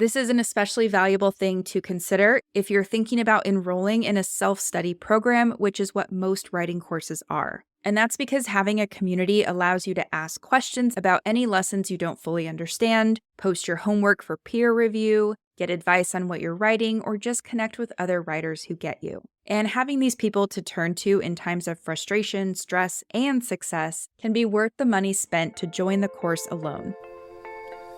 This is an especially valuable thing to consider if you're thinking about enrolling in a self-study program, which is what most writing courses are. And that's because having a community allows you to ask questions about any lessons you don't fully understand, post your homework for peer review, get advice on what you're writing, or just connect with other writers who get you. And having these people to turn to in times of frustration, stress, and success can be worth the money spent to join the course alone.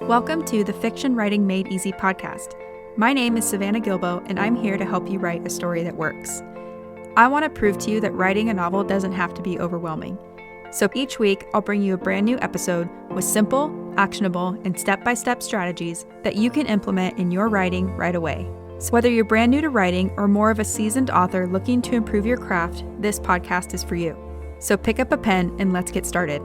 Welcome to the Fiction Writing Made Easy podcast. My name is Savannah Gilbo, and I'm here to help you write a story that works. I want to prove to you that writing a novel doesn't have to be overwhelming. So each week, I'll bring you a brand new episode with simple, actionable, and step-by-step strategies that you can implement in your writing right away. So whether you're brand new to writing or more of a seasoned author looking to improve your craft, this podcast is for you. So pick up a pen and let's get started.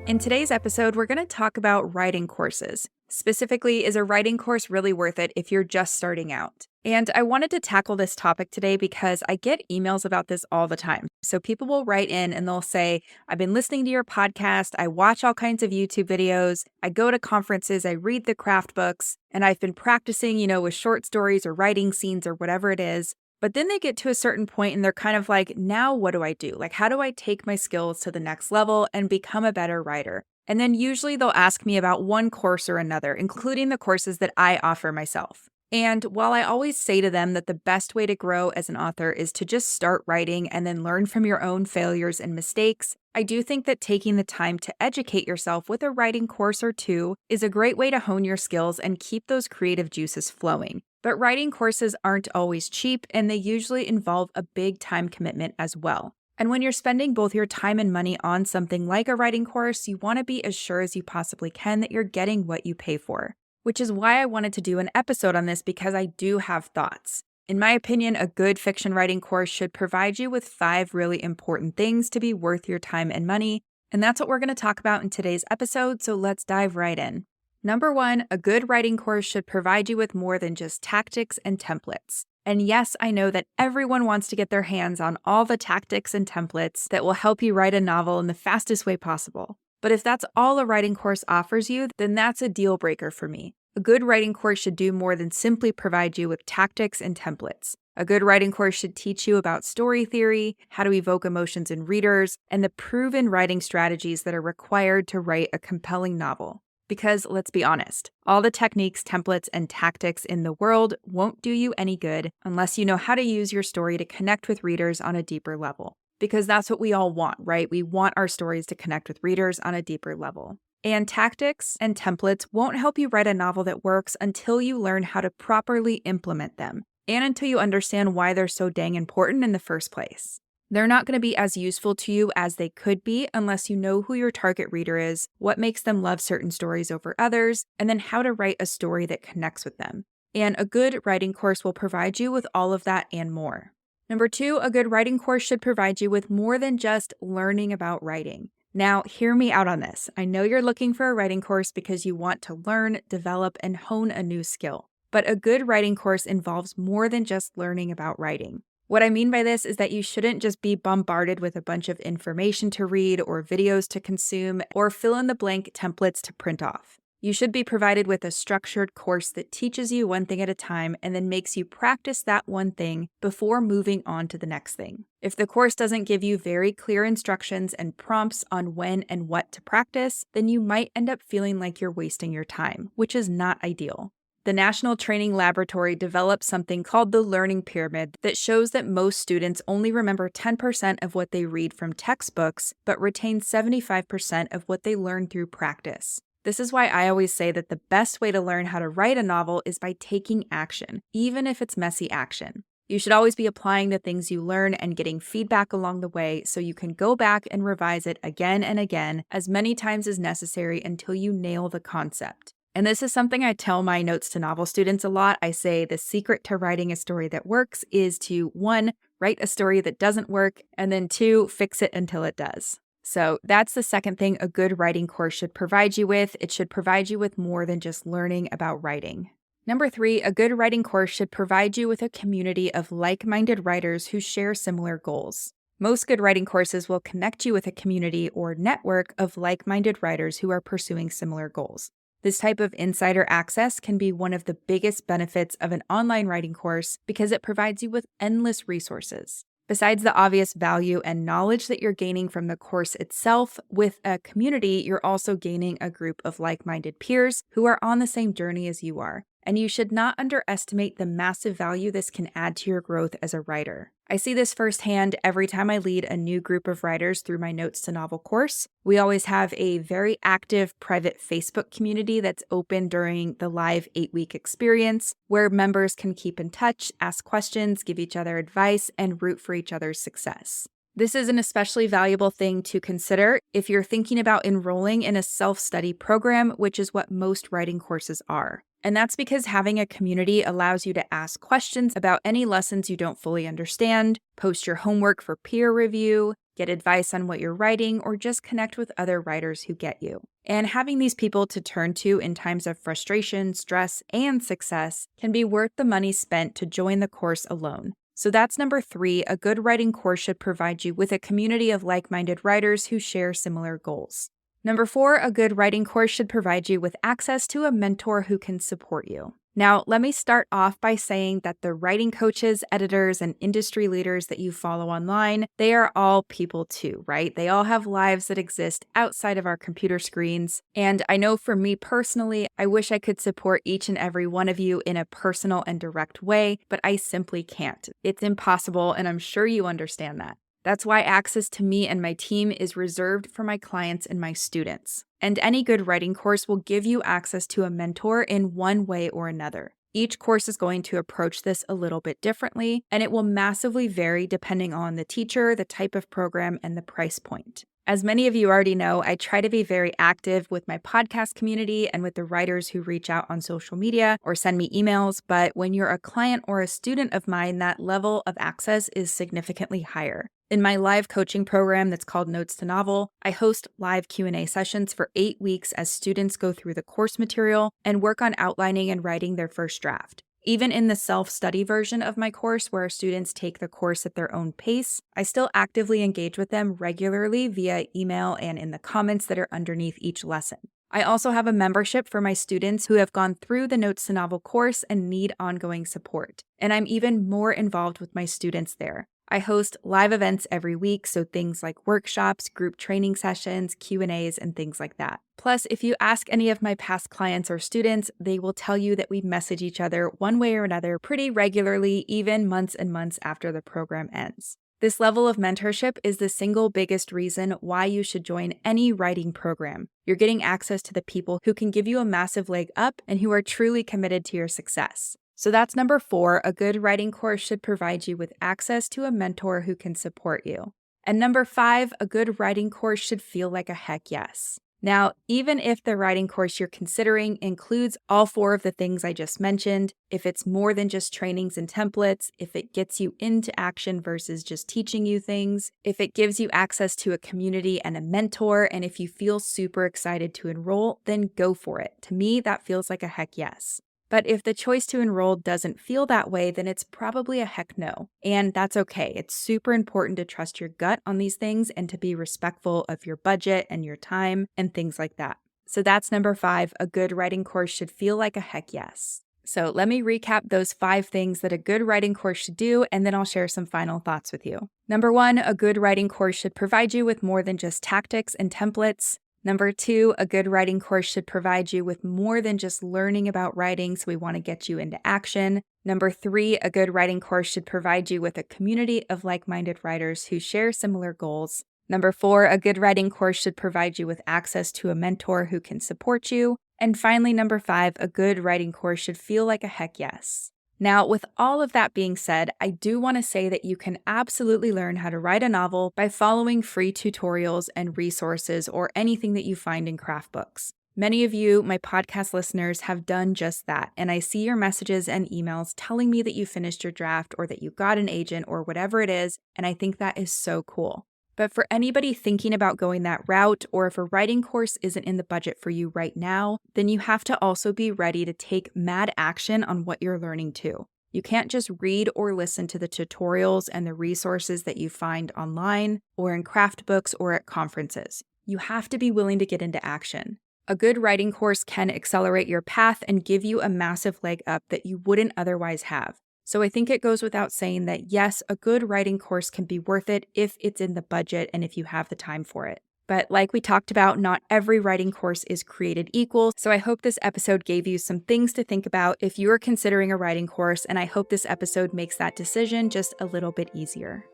In today's episode, we're going to talk about writing courses. Specifically, is a writing course really worth it if you're just starting out? And I wanted to tackle this topic today because I get emails about this all the time. So people will write in and they'll say, I've been listening to your podcast, I watch all kinds of YouTube videos, I go to conferences, I read the craft books, and I've been practicing, with short stories or writing scenes or whatever it is. But then they get to a certain point and they're kind of like, now what do I do? Like, how do I take my skills to the next level and become a better writer? And then usually they'll ask me about one course or another, including the courses that I offer myself. And while I always say to them that the best way to grow as an author is to just start writing and then learn from your own failures and mistakes, I do think that taking the time to educate yourself with a writing course or two is a great way to hone your skills and keep those creative juices flowing. But writing courses aren't always cheap, and they usually involve a big time commitment as well. And when you're spending both your time and money on something like a writing course, you want to be as sure as you possibly can that you're getting what you pay for. Which is why I wanted to do an episode on this, because I do have thoughts. In my opinion, a good fiction writing course should provide you with 5 really important things to be worth your time and money, and that's what we're going to talk about in today's episode, so let's dive right in. Number 1, a good writing course should provide you with more than just tactics and templates. And yes, I know that everyone wants to get their hands on all the tactics and templates that will help you write a novel in the fastest way possible. But if that's all a writing course offers you, then that's a deal breaker for me. A good writing course should do more than simply provide you with tactics and templates. A good writing course should teach you about story theory, how to evoke emotions in readers, and the proven writing strategies that are required to write a compelling novel. Because let's be honest, all the techniques, templates, and tactics in the world won't do you any good unless you know how to use your story to connect with readers on a deeper level. Because that's what we all want, right? We want our stories to connect with readers on a deeper level. And tactics and templates won't help you write a novel that works until you learn how to properly implement them, and until you understand why they're so dang important in the first place. They're not going to be as useful to you as they could be unless you know who your target reader is, what makes them love certain stories over others, and then how to write a story that connects with them. And a good writing course will provide you with all of that and more. Number 2, a good writing course should provide you with more than just learning about writing. Now, hear me out on this. I know you're looking for a writing course because you want to learn, develop, and hone a new skill. But a good writing course involves more than just learning about writing. What I mean by this is that you shouldn't just be bombarded with a bunch of information to read or videos to consume or fill-in-the-blank templates to print off. You should be provided with a structured course that teaches you one thing at a time and then makes you practice that one thing before moving on to the next thing. If the course doesn't give you very clear instructions and prompts on when and what to practice, then you might end up feeling like you're wasting your time, which is not ideal. The National Training Laboratory developed something called the Learning Pyramid that shows that most students only remember 10% of what they read from textbooks, but retain 75% of what they learn through practice. This is why I always say that the best way to learn how to write a novel is by taking action, even if it's messy action. You should always be applying the things you learn and getting feedback along the way so you can go back and revise it again and again as many times as necessary until you nail the concept. And this is something I tell my notes to novel students a lot. I say the secret to writing a story that works is to 1, write a story that doesn't work, and then 2, fix it until it does. So that's the second thing a good writing course should provide you with. It should provide you with more than just learning about writing. Number 3, a good writing course should provide you with a community of like-minded writers who share similar goals. Most good writing courses will connect you with a community or network of like-minded writers who are pursuing similar goals. This type of insider access can be one of the biggest benefits of an online writing course because it provides you with endless resources. Besides the obvious value and knowledge that you're gaining from the course itself, with a community, you're also gaining a group of like-minded peers who are on the same journey as you are. And you should not underestimate the massive value this can add to your growth as a writer. I see this firsthand every time I lead a new group of writers through my Notes to Novel course. We always have a very active private Facebook community that's open during the live 8-week experience, where members can keep in touch, ask questions, give each other advice, and root for each other's success. This is an especially valuable thing to consider if you're thinking about enrolling in a self-study program, which is what most writing courses are. And that's because having a community allows you to ask questions about any lessons you don't fully understand, post your homework for peer review, get advice on what you're writing, or just connect with other writers who get you. And having these people to turn to in times of frustration, stress, and success can be worth the money spent to join the course alone. So that's number 3. A good writing course should provide you with a community of like-minded writers who share similar goals. Number 4, a good writing course should provide you with access to a mentor who can support you. Now, let me start off by saying that the writing coaches, editors, and industry leaders that you follow online, they are all people too, right? They all have lives that exist outside of our computer screens. And I know for me personally, I wish I could support each and every one of you in a personal and direct way, but I simply can't. It's impossible, and I'm sure you understand that. That's why access to me and my team is reserved for my clients and my students. And any good writing course will give you access to a mentor in one way or another. Each course is going to approach this a little bit differently, and it will massively vary depending on the teacher, the type of program, and the price point. As many of you already know, I try to be very active with my podcast community and with the writers who reach out on social media or send me emails, but when you're a client or a student of mine, that level of access is significantly higher. In my live coaching program that's called Notes to Novel, I host live Q&A sessions for 8 weeks as students go through the course material and work on outlining and writing their first draft. Even in the self-study version of my course, where students take the course at their own pace, I still actively engage with them regularly via email and in the comments that are underneath each lesson. I also have a membership for my students who have gone through the Notes to Novel course and need ongoing support, and I'm even more involved with my students there. I host live events every week, so things like workshops, group training sessions, Q&As, and things like that. Plus, if you ask any of my past clients or students, they will tell you that we message each other one way or another pretty regularly, even months and months after the program ends. This level of mentorship is the single biggest reason why you should join any writing program. You're getting access to the people who can give you a massive leg up and who are truly committed to your success. So that's number 4, a good writing course should provide you with access to a mentor who can support you. And number 5, a good writing course should feel like a heck yes. Now, even if the writing course you're considering includes all 4 of the things I just mentioned, if it's more than just trainings and templates, if it gets you into action versus just teaching you things, if it gives you access to a community and a mentor, and if you feel super excited to enroll, then go for it. To me, that feels like a heck yes. But if the choice to enroll doesn't feel that way, then it's probably a heck no. And that's okay. It's super important to trust your gut on these things and to be respectful of your budget and your time and things like that. So that's number 5. A good writing course should feel like a heck yes. So let me recap those 5 things that a good writing course should do, and then I'll share some final thoughts with you. Number 1, a good writing course should provide you with more than just tactics and templates. Number 2, a good writing course should provide you with more than just learning about writing, so we want to get you into action. Number 3, a good writing course should provide you with a community of like-minded writers who share similar goals. Number 4, a good writing course should provide you with access to a mentor who can support you. And finally, number 5, a good writing course should feel like a heck yes. Now, with all of that being said, I do want to say that you can absolutely learn how to write a novel by following free tutorials and resources or anything that you find in craft books. Many of you, my podcast listeners, have done just that, and I see your messages and emails telling me that you finished your draft or that you got an agent or whatever it is, and I think that is so cool. But for anybody thinking about going that route, or if a writing course isn't in the budget for you right now, then you have to also be ready to take mad action on what you're learning too. You can't just read or listen to the tutorials and the resources that you find online or in craft books or at conferences. You have to be willing to get into action. A good writing course can accelerate your path and give you a massive leg up that you wouldn't otherwise have. So I think it goes without saying that yes, a good writing course can be worth it if it's in the budget and if you have the time for it. But like we talked about, not every writing course is created equal, so I hope this episode gave you some things to think about if you are considering a writing course, and I hope this episode makes that decision just a little bit easier.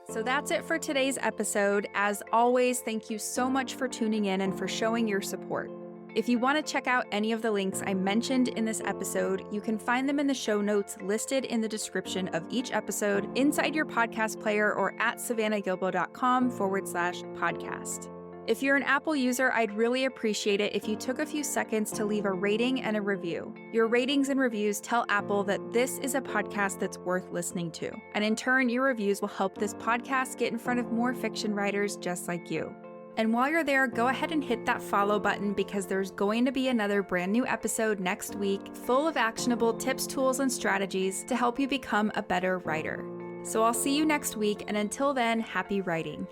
So that's it for today's episode. As always, thank you so much for tuning in and for showing your support. If you want to check out any of the links I mentioned in this episode, you can find them in the show notes listed in the description of each episode, inside your podcast player, or at savannahgilbo.com/podcast. If you're an Apple user, I'd really appreciate it if you took a few seconds to leave a rating and a review. Your ratings and reviews tell Apple that this is a podcast that's worth listening to. And in turn, your reviews will help this podcast get in front of more fiction writers just like you. And while you're there, go ahead and hit that follow button because there's going to be another brand new episode next week full of actionable tips, tools, and strategies to help you become a better writer. So I'll see you next week, and until then, happy writing.